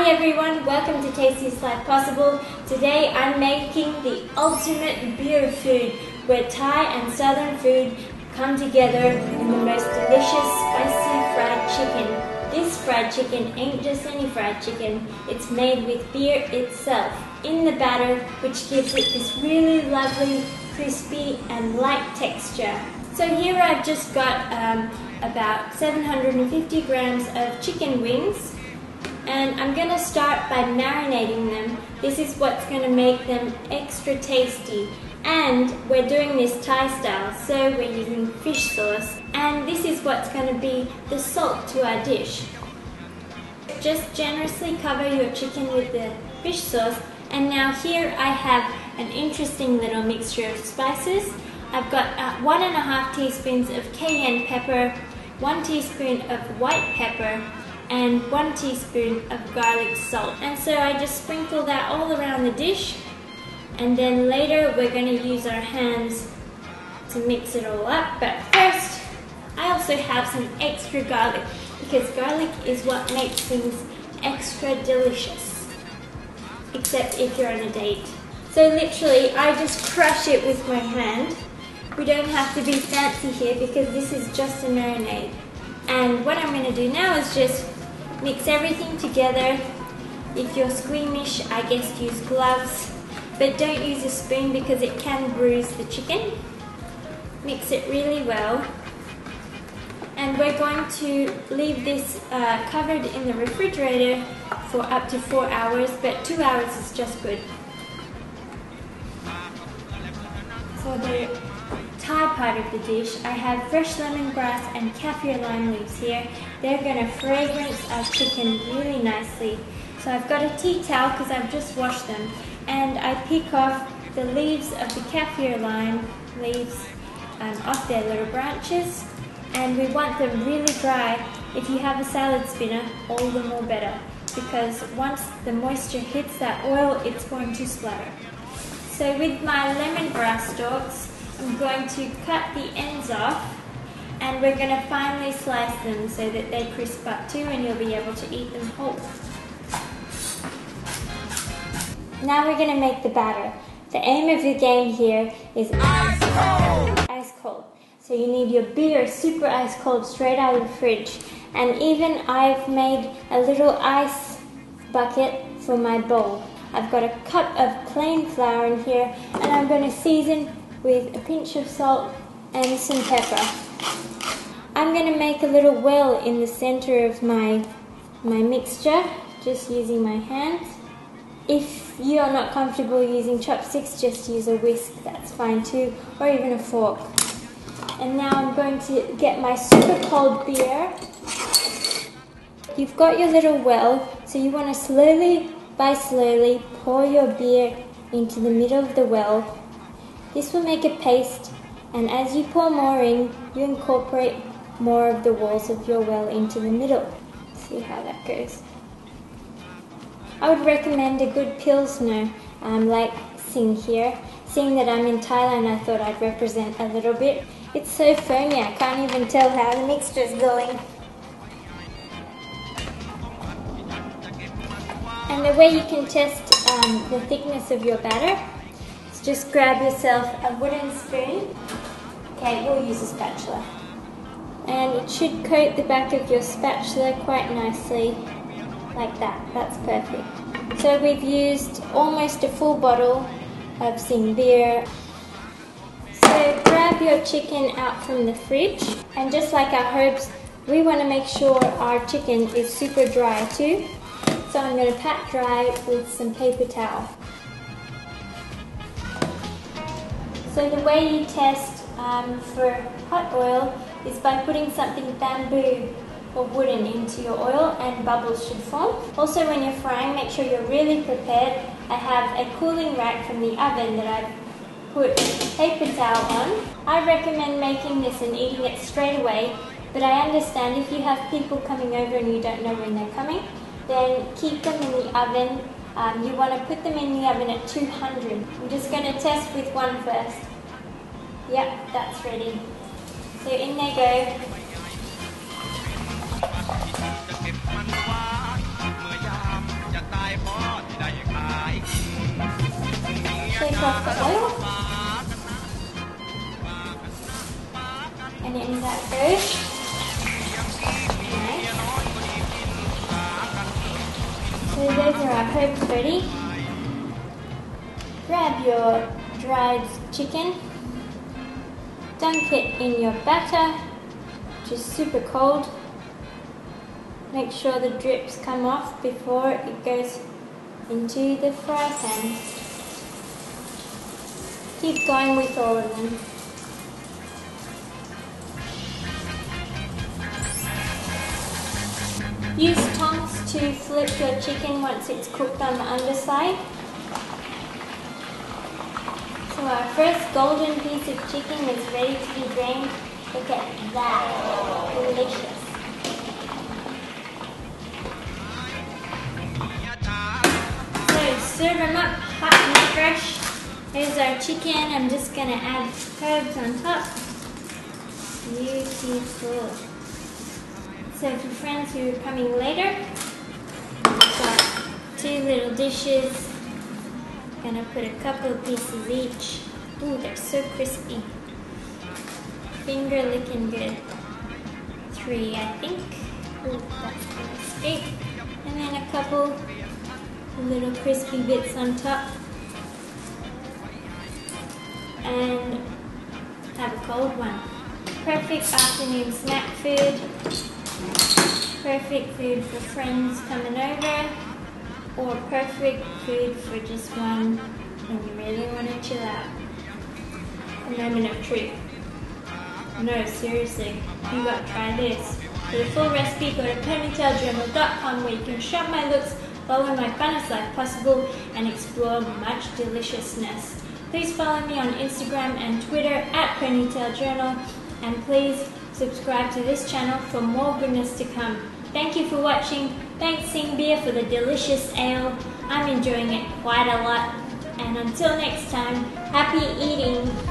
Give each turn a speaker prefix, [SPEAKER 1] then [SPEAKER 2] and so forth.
[SPEAKER 1] Hi everyone, welcome to Tastiest Life Possible. Today I'm making the ultimate beer food where Thai and Southern food come together in the most delicious spicy fried chicken. This fried chicken ain't just any fried chicken, it's made with beer itself in the batter, which gives it this really lovely, crispy and light texture. So here I've just got about 750 grams of chicken wings. And I'm going to start by marinating them. This is what's going to make them extra tasty. And we're doing this Thai style, so we're using fish sauce. And this is what's going to be the salt to our dish. Just generously cover your chicken with the fish sauce. And now here I have an interesting little mixture of spices. I've got 1.5 teaspoons of cayenne pepper, 1 teaspoon of white pepper, and 1 teaspoon of garlic salt. And so I just sprinkle that all around the dish, and then later we're going to use our hands to mix it all up. But first, I also have some extra garlic, because garlic is what makes things extra delicious, except if you're on a date. So literally, I just crush it with my hand. We don't have to be fancy here because this is just a marinade. And what I'm going to do now is just mix everything together. If you're squeamish, I guess use gloves, but don't use a spoon because it can bruise the chicken. Mix it really well. And we're going to leave this covered in the refrigerator for up to 4 hours, but 2 hours is just good. For the Thai part of the dish, I have fresh lemongrass and kaffir lime leaves here. They're going to fragrance our chicken really nicely. So I've got a tea towel because I've just washed them, and I pick off the leaves of the kaffir lime leaves off their little branches, and we want them really dry. If you have a salad spinner, all the more better, because once the moisture hits that oil, it's going to splatter. So with my lemongrass stalks, I'm going to cut the ends off, and we're going to finely slice them so that they crisp up too, and you'll be able to eat them whole. Now we're going to make the batter. The aim of the game here is ice cold. Ice cold. So you need your beer super ice cold straight out of the fridge. And even I've made a little ice bucket for my bowl. I've got a cup of plain flour in here, and I'm going to season with a pinch of salt and some pepper. I'm going to make a little well in the center of my mixture, just using my hands. If you are not comfortable using chopsticks, just use a whisk, that's fine too, or even a fork. And now I'm going to get my super cold beer. You've got your little well, so you want to slowly pour your beer into the middle of the well. This will make a paste, and as you pour more in, you incorporate more of the walls of your well into the middle. See how that goes. I would recommend a good Pilsner, like Singha here. Seeing that I'm in Thailand, I thought I'd represent a little bit. It's so foamy, I can't even tell how the mixture's going. And the way you can test the thickness of your batter, just grab yourself a wooden spoon. Okay, we'll use a spatula. And it should coat the back of your spatula quite nicely, like that. That's perfect. So we've used almost a full bottle of Singha beer. So grab your chicken out from the fridge, and just like our herbs, we want to make sure our chicken is super dry too. So I'm going to pat dry with some paper towel. So the way you test for hot oil is by putting something bamboo or wooden into your oil, and bubbles should form. Also, when you're frying, make sure you're really prepared. I have a cooling rack from the oven that I've put paper towel on. I recommend making this and eating it straight away, but I understand if you have people coming over and you don't know when they're coming, then keep them in the oven. You want to put them in the oven at 200. I'm just going to test with one first. Yep, that's ready. So in they go. off the oil. And in that goes. Nice. So those are our herbs ready. Grab your dried chicken, dunk it in your batter, which is super cold. Make sure the drips come off before it goes into the fry pan. Keep going with all of them. Use tongs to flip your chicken once it's cooked on the underside. So our first golden piece of chicken is ready to be drained. Look at that, delicious. So serve them up hot and fresh. Here's our chicken. I'm just going to add herbs on top. Beautiful. So for friends who are coming later, we've got 2 little dishes. Gonna put a couple of pieces each. Ooh, they're so crispy. Finger licking good. 3, I think. Ooh, that's gonna escape. And then a couple little crispy bits on top. And have a cold one. Perfect afternoon snack food. Perfect food for friends coming over. Or perfect food for just one when you really want to chill out. A moment of truth. No, seriously, you gotta try this. For the full recipe, go to ponytailjournal.com where you can shop my looks, follow my funnest life possible, and explore much deliciousness. Please follow me on Instagram and Twitter @ponytailjournal, and please subscribe to this channel for more goodness to come. Thank you for watching. Thanks Sing Beer for the delicious ale. I'm enjoying it quite a lot. And until next time, happy eating!